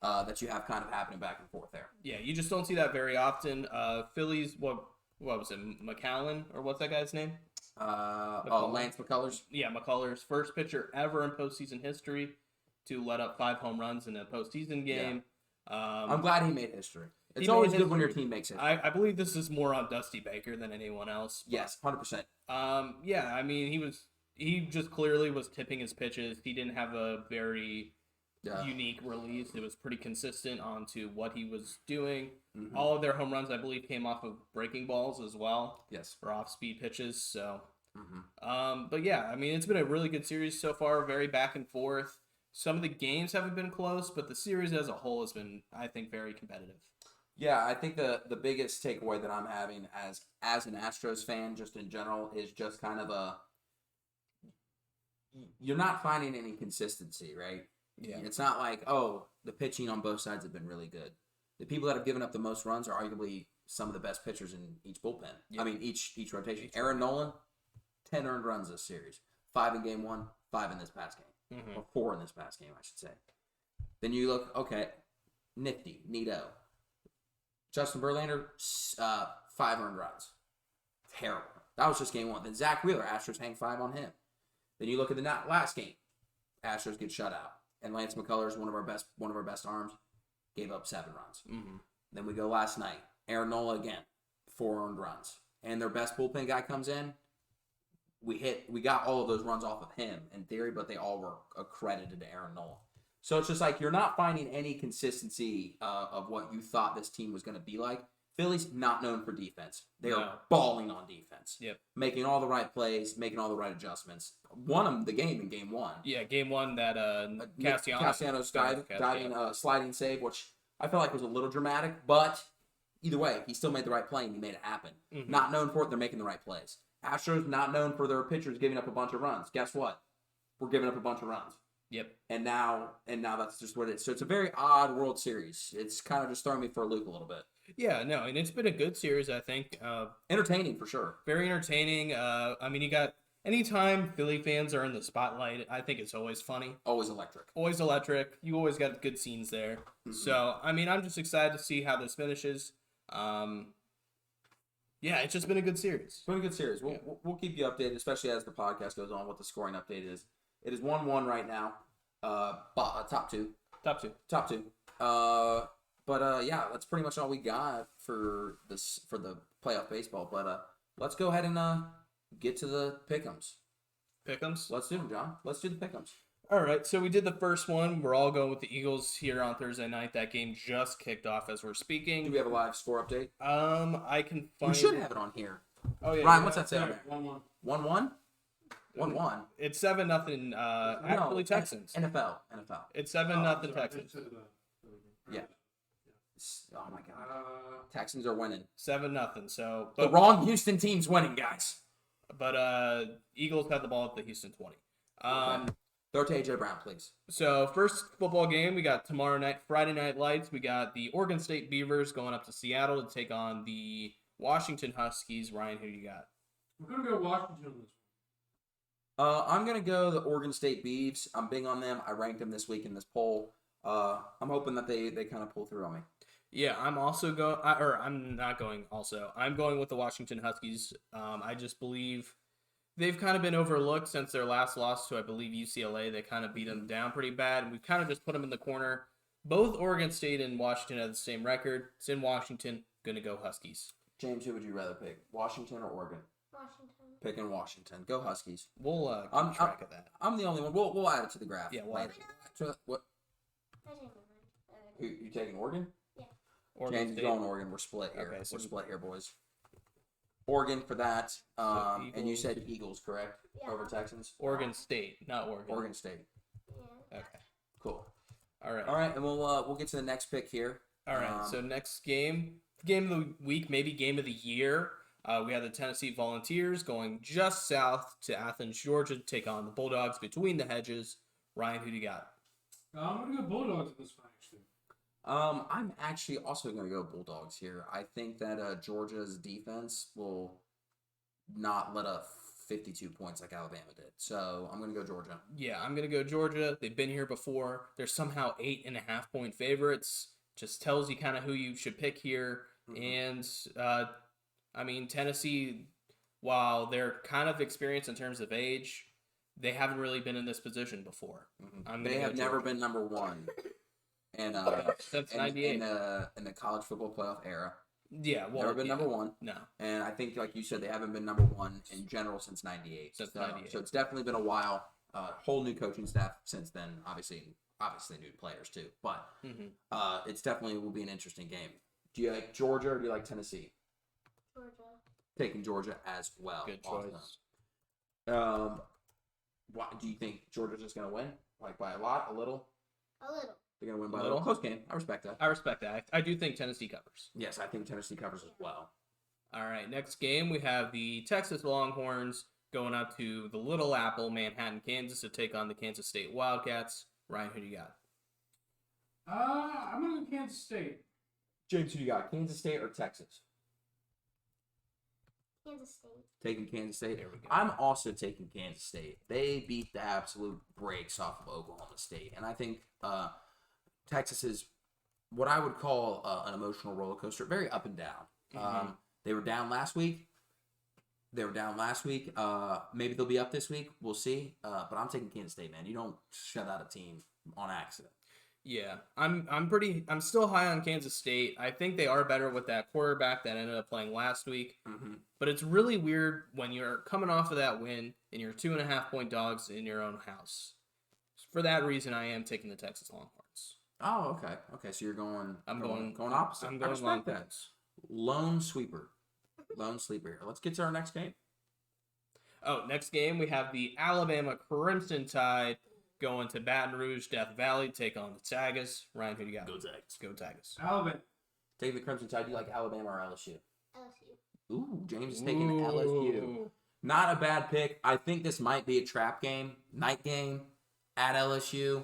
that you have kind of happening back and forth there. Yeah, you just don't see that very often. Phillies, what was it, McCallan, or what's that guy's name? Lance McCullers. Yeah, McCullers, first pitcher ever in postseason history to let up 5 home runs in a postseason game. Yeah. I'm glad he made history. It's always good when your team makes history. I believe this is more on Dusty Baker than anyone else. Yes, 100%. Yeah, I mean, he just clearly was tipping his pitches. He didn't have a very unique release. It was pretty consistent onto what he was doing. Mm-hmm. All of their home runs, I believe, came off of breaking balls as well. Yes. Or off-speed pitches. So, but yeah, I mean, it's been a really good series so far. Very back and forth. Some of the games haven't been close, but the series as a whole has been, I think, very competitive. Yeah, I think the biggest takeaway that I'm having as an Astros fan, just in general, is just kind of you're not finding any consistency, right? Yeah. It's not like, the pitching on both sides have been really good. The people that have given up the most runs are arguably some of the best pitchers in each bullpen. Yep. I mean, each rotation. Aaron Nolan, 10 earned runs this series. 5 in game 1, 5 in this past game. Or 4 in this past game, I should say. Then you look, okay, nifty, neato. Justin Verlander, 5 earned runs. Terrible. That was just game 1. Then Zach Wheeler, Astros hang 5 on him. Then you look at the last game. Astros get shut out. And Lance McCullers, one of our best arms, gave up 7 runs. Mm-hmm. Then we go last night. Aaron Nola again, 4 earned runs. And their best bullpen guy comes in. We got all of those runs off of him in theory, but they all were accredited to Aaron Nola. So it's just like you're not finding any consistency of what you thought this team was going to be like. Philly's not known for defense. They are balling on defense. Yep. Making all the right plays, making all the right adjustments. Won them the game in game one. Yeah, game one that Castellanos diving sliding save, which I felt like was a little dramatic, but either way, he still made the right play and he made it happen. Mm-hmm. Not known for it, they're making the right plays. Astros not known for their pitchers giving up a bunch of runs. Guess what? We're giving up a bunch of runs. Yep. And now that's just what it is. So it's a very odd World Series. It's kind of just throwing me for a loop a little bit. Yeah, no, and it's been a good series, I think. Entertaining for sure. Very entertaining. I mean, you got anytime Philly fans are in the spotlight, I think it's always funny. Always electric. Always electric. You always got good scenes there. Mm-hmm. So, I mean, I'm just excited to see how this finishes. Yeah, it's just been a good series. It's been a good series. We'll keep you updated, especially as the podcast goes on, what the scoring update is. It is 1-1 right now. Top two. Yeah, that's pretty much all we got for the playoff baseball. But let's go ahead and get to the pick'ems. Pick'ems? Let's do them, John. Let's do the pick'ems. All right, so we did the first one. We're all going with the Eagles here on Thursday night. That game just kicked off as we're speaking. Do we have a live score update? I can find. We should have it on here. Oh yeah, Ryan, what's that say on there? 1-1. 1-1. 1-1. It's 7-0. Actually, Texans. NFL. It's 7-0 Texans. Yeah. Oh my God. Texans are winning. 7-0. So the wrong Houston team's winning, guys. But Eagles have the ball at the Houston 20. Okay. Throw to AJ Brown, please. So first football game we got tomorrow night, Friday Night Lights. We got the Oregon State Beavers going up to Seattle to take on the Washington Huskies. Ryan, who do you got? We're gonna go Washington on this one. I'm gonna go the Oregon State Beavs. I'm big on them. I ranked them this week in this poll. I'm hoping that they kind of pull through on me. Yeah, I'm also going, or I'm not going. Also, I'm going with the Washington Huskies. I just believe they've kind of been overlooked since their last loss to, I believe, UCLA. They kind of beat them down pretty bad, and we've kind of just put them in the corner. Both Oregon State and Washington have the same record. It's in Washington. Gonna go Huskies. James, who would you rather pick, Washington or Oregon? Washington. Picking Washington. Go Huskies. We'll keep track of that. I'm the only one. We'll add it to the graph. Yeah, we'll add it. What? You taking Oregon? Yeah. Oregon James is State. going Oregon. We're split here. Okay, so we're split here, boys. Oregon for that. And you Eagles. said Eagles, correct? Yeah. Over Texans? Oregon State, not Oregon. Oregon State. Yeah. Okay. Cool. All right. All right, and we'll get to the next pick here. All right. So next game of the week, maybe game of the year. We have the Tennessee Volunteers going just south to Athens, Georgia, to take on the Bulldogs between the hedges. Ryan, who do you got? I'm gonna go Bulldogs in this one actually. I'm actually also going to go Bulldogs here. I think that Georgia's defense will not let up 52 points like Alabama did. So I'm going to go Georgia. Yeah, I'm going to go Georgia. They've been here before. They're somehow 8.5-point favorites. Just tells you kind of who you should pick here. Mm-hmm. And, I mean, Tennessee, while they're kind of experienced in terms of age, they haven't really been in this position before. Mm-hmm. They have never been number one. And since '98 in the college football playoff era, yeah, well, never been number one. No, and I think, like you said, they haven't been number one in general since '98. Since '98, so it's definitely been a while. Whole new coaching staff since then. Obviously new players too. But it's definitely will be an interesting game. Do you like Georgia or do you like Tennessee? Georgia. Taking Georgia as well. Good choice. Awesome. Why do you think Georgia's just gonna win? Like by a lot, a little? A little. They're going to win by a little. Close game. I respect that. I respect that. I do think Tennessee covers. Yes, I think Tennessee covers as well. All right, next game we have the Texas Longhorns going up to the Little Apple, Manhattan, Kansas, to take on the Kansas State Wildcats. Ryan, who do you got? I'm going to go Kansas State. James, who do you got? Kansas State or Texas? Kansas State. Taking Kansas State. There we go. I'm also taking Kansas State. They beat the absolute brakes off of Oklahoma State. And I think Texas is what I would call an emotional roller coaster, very up and down. They were down last week. Maybe they'll be up this week. We'll see. But I'm taking Kansas State, man. You don't shut out a team on accident. Yeah, I'm still high on Kansas State. I think they are better with that quarterback that ended up playing last week. But it's really weird when you're coming off of that win and you're 2.5-point dogs in your own house. It's for that reason, I am taking the Texas Longhorns. Oh, okay. Okay, so you're going. I'm going going opposite. I'm I going respect that. Longhorns. Lone sweeper. Lone sleeper. Let's get to our next game. Oh, next game we have the Alabama Crimson Tide going to Baton Rouge, Death Valley, take on the Tigers. Ryan, who do you got? Go Tigers. Go Tigers. Alabama. Taking the Crimson Tide. Do you like Alabama or LSU? LSU. Ooh, James is taking LSU. Not a bad pick. I think this might be a trap game, night game at LSU.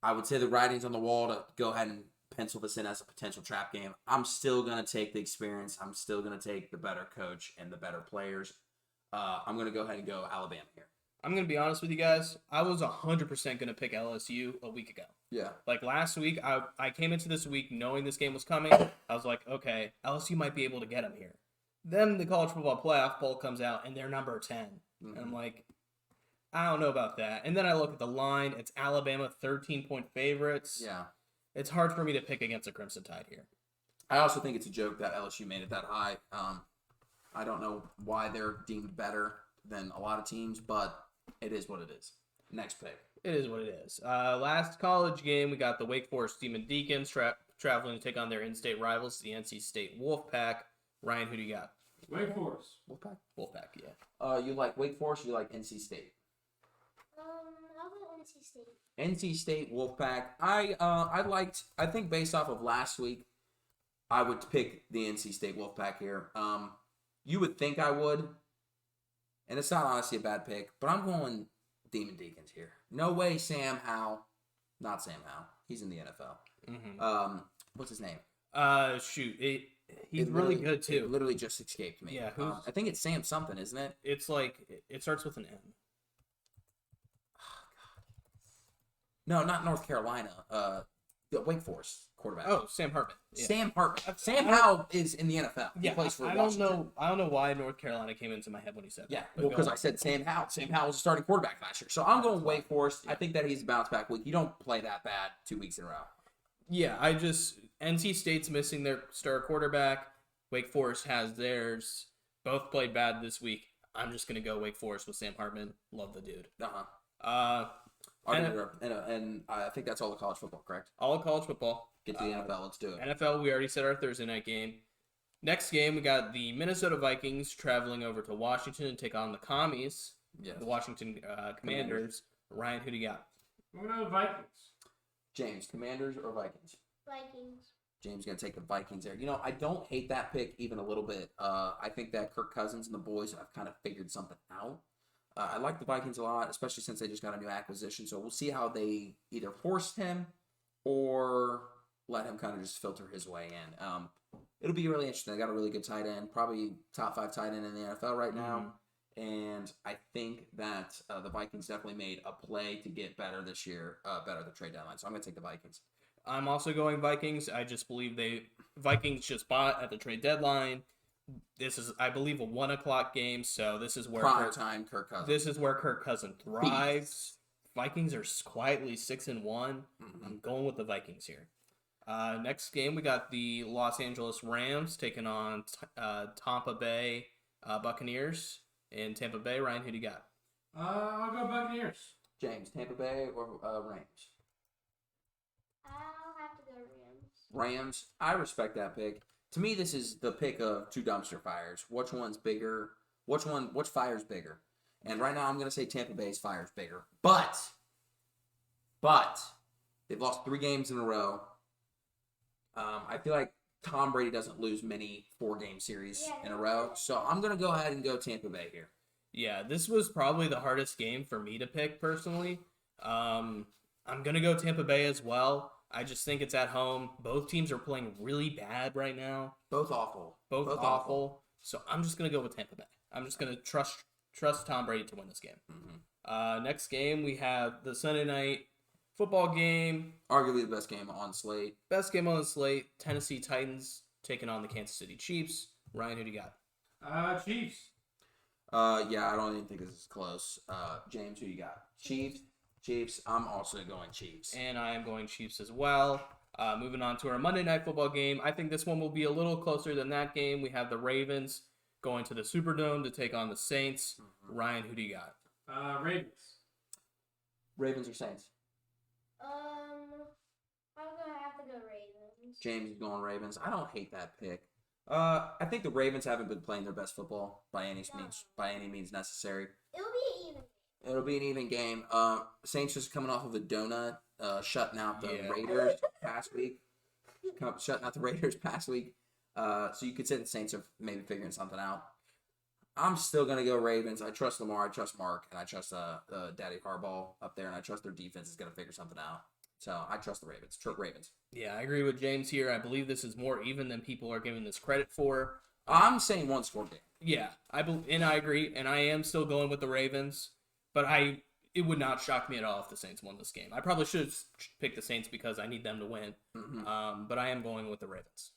I would say the writing's on the wall to go ahead and pencil this in as a potential trap game. I'm still going to take the experience. I'm still going to take the better coach and the better players. I'm going to go ahead and go Alabama here. I'm going to be honest with you guys. I was 100% going to pick LSU a week ago. Yeah. Like last week, I came into this week knowing this game was coming. I was like, okay, LSU might be able to get them here. Then the college football playoff poll comes out, and they're number 10. Mm-hmm. And I'm like, I don't know about that. And then I look at the line. It's Alabama 13-point favorites. Yeah. It's hard for me to pick against the Crimson Tide here. I also think it's a joke that LSU made it that high. I don't know why they're deemed better than a lot of teams, but it is what it is. Next pick. It is what it is. Last college game, we got the Wake Forest Demon Deacons traveling to take on their in-state rivals, the NC State Wolfpack. Ryan, who do you got? Wake Forest. Wolfpack? Wolfpack, yeah. You like Wake Forest or you like NC State? I'll go NC State. NC State Wolfpack. I think based off of last week, I would pick the NC State Wolfpack here. You would think I would, and it's not honestly a bad pick, but I'm going Demon Deacons here. No way Sam Howell. Not Sam Howell. He's in the NFL. Mm-hmm. What's his name? He's really good too. It literally just escaped me. Yeah, I think it's Sam something, isn't it? It's like it starts with an M. No, not North Carolina. The Wake Forest quarterback. Oh, Sam Hartman. Yeah. Sam Hartman. Sam Howell is in the NFL. He Yeah, plays for I Washington. don't know why North Carolina came into my head when he said that. Yeah, But well, go because on. I said Sam Howell. Sam Howell was a starting quarterback last year. So I'm going Wake Forest. I think that he's a bounce back week. You don't play that bad 2 weeks in a row. Yeah, NC State's missing their star quarterback. Wake Forest has theirs. Both played bad this week. I'm just gonna go Wake Forest with Sam Hartman. Love the dude. And I think that's all the college football, correct? All of college football. Get to the NFL. Let's do it. NFL, we already said our Thursday night game. Next game, we got the Minnesota Vikings traveling over to Washington to take on the Commies, Yes. the Washington Commanders. Ryan, who do you got? I'm going to Vikings. James, Commanders or Vikings? Vikings. James going to take the Vikings there. You know, I don't hate that pick even a little bit. I think that Kirk Cousins and the boys have kind of figured something out. I like the Vikings a lot, especially since they just got a new acquisition. So we'll see how they either force him or let him kind of just filter his way in. It'll be really interesting. They got a really good tight end, probably top 5 tight end in the NFL right now. And I think that the Vikings definitely made a play to get better this year, better at the trade deadline. So I'm going to take the Vikings. I'm also going Vikings. I just believe Vikings just bought at the trade deadline. This is, I believe, a 1:00 game, so this is where Prime time Kirk Cousins. This is where Kirk Cousins thrives. Vikings are quietly 6-1. I'm going with the Vikings here. Next game, we got the Los Angeles Rams taking on Tampa Bay Buccaneers in Tampa Bay. Ryan, who do you got? I'll go Buccaneers. James, Tampa Bay or Rams? I'll have to go Rams. Rams. I respect that pick. To me, this is the pick of 2 dumpster fires. Which one's bigger? Which fire's bigger? And right now, I'm going to say Tampa Bay's fire's bigger. But they've lost 3 games in a row. I feel like Tom Brady doesn't lose many 4-game series in a row. So I'm going to go ahead and go Tampa Bay here. Yeah, this was probably the hardest game for me to pick personally. I'm going to go Tampa Bay as well. I just think it's at home. Both teams are playing really bad right now. Both awful. Both awful. So I'm just going to go with Tampa Bay. I'm just going to trust Tom Brady to win this game. Next game, we have the Sunday night football game. Arguably the best game on slate. Best game on the slate. Tennessee Titans taking on the Kansas City Chiefs. Ryan, who do you got? Chiefs. Yeah, I don't even think this is close. James, who you got? Chiefs. I'm also going Chiefs. And I am going Chiefs as well. Moving on to our Monday night football game. I think this one will be a little closer than that game. We have the Ravens going to the Superdome to take on the Saints. Ryan, who do you got? Ravens. Ravens or Saints? I'm gonna have to go Ravens. James is going Ravens. I don't hate that pick. I think the Ravens haven't been playing their best football by any means necessary. It'll be even. It'll be an even game. Saints just coming off of a donut, shutting out the Raiders past week. Shutting out the Raiders past week. So you could say the Saints are maybe figuring something out. I'm still gonna go Ravens. I trust Lamar. I trust Mark, and I trust Daddy Harbaugh up there, and I trust their defense is gonna figure something out. So I trust the Ravens. Ravens. Yeah, I agree with James here. I believe this is more even than people are giving this credit for. I'm saying 1-score game. Yeah, I agree, and I am still going with the Ravens, but it would not shock me at all if the Saints won this game. I probably should have picked the Saints because I need them to win, but I am going with the Ravens.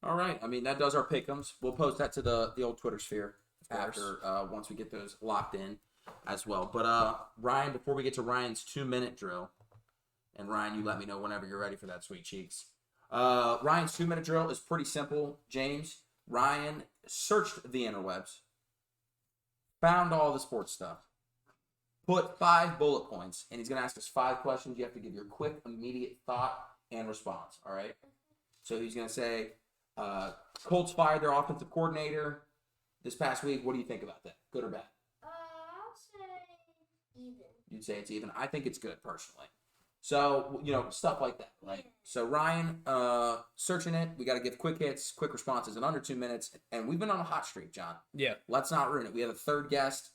All right. I mean, that does our pick'ems. We'll post that to the old Twitter sphere after once we get those locked in as well. But Ryan, before we get to Ryan's 2-minute drill, and Ryan, you let me know whenever you're ready for that, sweet cheeks. Ryan's 2-minute drill is pretty simple. James, Ryan searched the interwebs, found all the sports stuff, put 5 bullet points, and he's going to ask us 5 questions. You have to give your quick, immediate thought and response, all right? So he's going to say, Colts fired their offensive coordinator this past week. What do you think about that? Good or bad? I'll say even. You'd say it's even. I think it's good, personally. So, stuff like that, right? So, Ryan, searching it. We got to give quick hits, quick responses in under 2 minutes. And we've been on a hot streak, John. Yeah. Let's not ruin it. We have a third guest.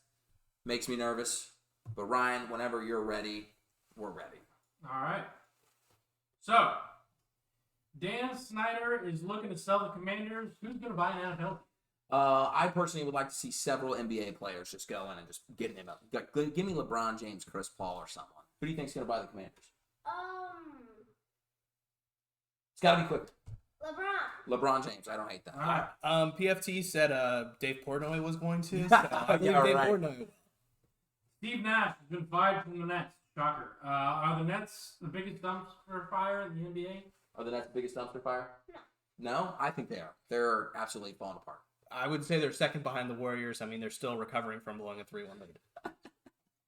Makes me nervous. But, Ryan, whenever you're ready, we're ready. All right. So, Dan Snyder is looking to sell the Commanders. Who's going to buy an NFL team? I personally would like to see several NBA players just go in and just getting him up. Give me LeBron James, Chris Paul, or someone. Who do you think's going to buy the Commanders? It's got to be quick. LeBron James. I don't hate that. All right. PFT said Dave Portnoy was going to. So I believe Dave Portnoy. Steve Nash has been fired from the Nets. Shocker. Are the Nets the biggest dumpster fire in the NBA? Are the Nets the biggest dumpster fire? No, I think they are. They're absolutely falling apart. I would say they're second behind the Warriors. I mean, they're still recovering from blowing a 3-1 lead.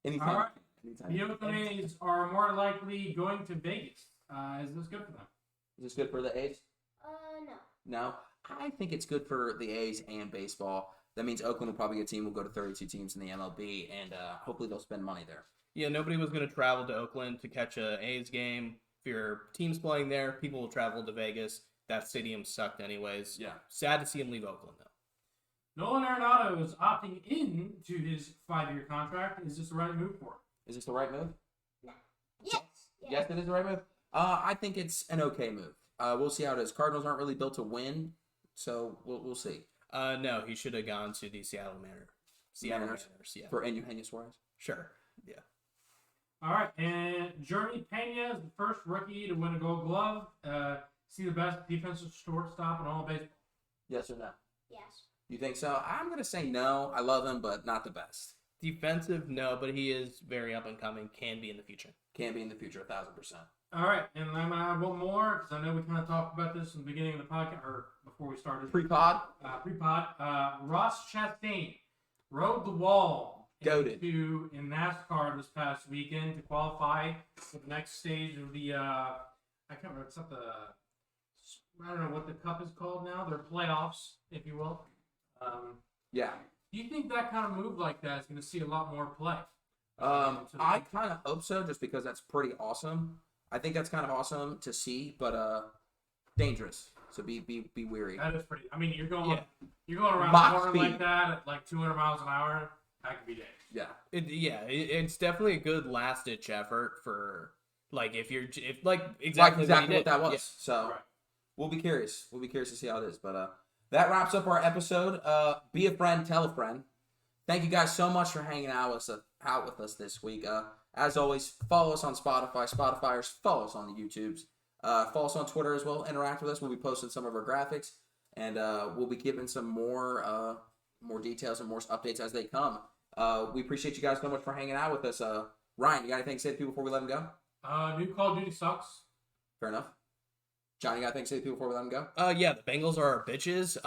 Anytime. All right. The Oakland A's are more likely going to Vegas. Is this good for them? Is this good for the A's? No. No. I think it's good for the A's and baseball. That means Oakland will probably get a team. Will go to 32 teams in the MLB, and hopefully they'll spend money there. Yeah, nobody was going to travel to Oakland to catch a A's game. If your team's playing there, people will travel to Vegas. That stadium sucked anyways. Yeah. Sad to see him leave Oakland, though. Nolan Arenado is opting in to his 5-year contract. Is this the right move for him? Is this the right move? No. Yes. Yes, it is the right move. I think it's an okay move. We'll see how it is. Cardinals aren't really built to win, so we'll see. No, he should have gone to the Seattle Mariners. Yeah. For Eugenio Suarez. Sure. Yeah. All right, and Jeremy Pena is the first rookie to win a Gold Glove. See the best defensive shortstop in all of baseball. Yes or no? Yes. You think so? I'm gonna say no. I love him, but not the best. Defensive, no, but he is very up and coming. Can be in the future. Can be in the future, 1,000%. All right, and I'm gonna add one more because I know we kind of talked about this in the beginning of the podcast or before we started. Pre-pod. Ross Chastain rode the wall Goated. in NASCAR this past weekend to qualify for the next stage of the I can't remember. It's not the I don't know what the cup is called now. They're playoffs, if you will. Yeah. Do you think that kind of move like that is going to see a lot more play? I kind of hope so, just because that's pretty awesome. I think that's kind of awesome to see, but dangerous. So be wary. That is pretty. I mean, you're going around Mach the corner speed. like that at like 200 miles an hour. That could be dangerous. Yeah. It's definitely a good last ditch effort for like exactly What that was. Yeah. So Right. we'll be curious. We'll be curious to see how it is. But that wraps up our episode. Be a friend, tell a friend. Thank you guys so much for hanging out with us this week. As always, follow us on Spotifyers, follow us on the YouTubes. Follow us on Twitter as well. Interact with us. We'll be posting some of our graphics, and we'll be giving some more details and more updates as they come. We appreciate you guys so much for hanging out with us. Ryan, you got anything to say to people before we let them go? New Call of Duty sucks. Fair enough. Johnny, you got things to say to people before we let them go? Yeah, the Bengals are our bitches.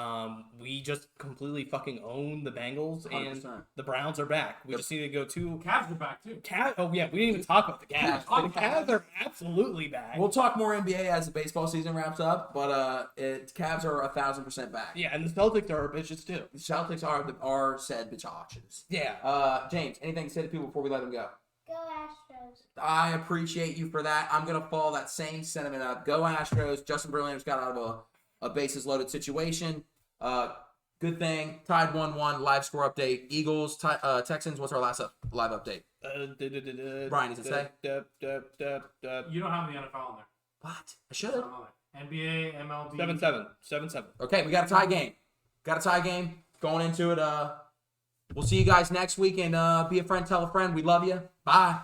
We just completely fucking own the Bengals, and 100%. the Browns are back. We just need to go to Cavs are back too. Oh yeah, we didn't even talk about the Cavs. Yeah. The Cavs are absolutely back. We'll talk more NBA as the baseball season wraps up, but Cavs are 1,000% back. Yeah, and the Celtics are our bitches too. The Celtics are said bitches. Yeah. James, anything to say to people before we let them go? Go Astros. I appreciate you for that. I'm going to follow that same sentiment up. Go Astros. Justin Verlander's got out of a bases-loaded situation. Good thing. Tied 1-1. Live score update. Eagles, Texans. What's our last live update? Brian, does it say? You don't have the NFL in there. What? I should. It's not on there. NBA, MLB. 7-7. 7-7. Okay, we got a tie game. Going into it. We'll see you guys next week, and be a friend, tell a friend. We love you. Bye.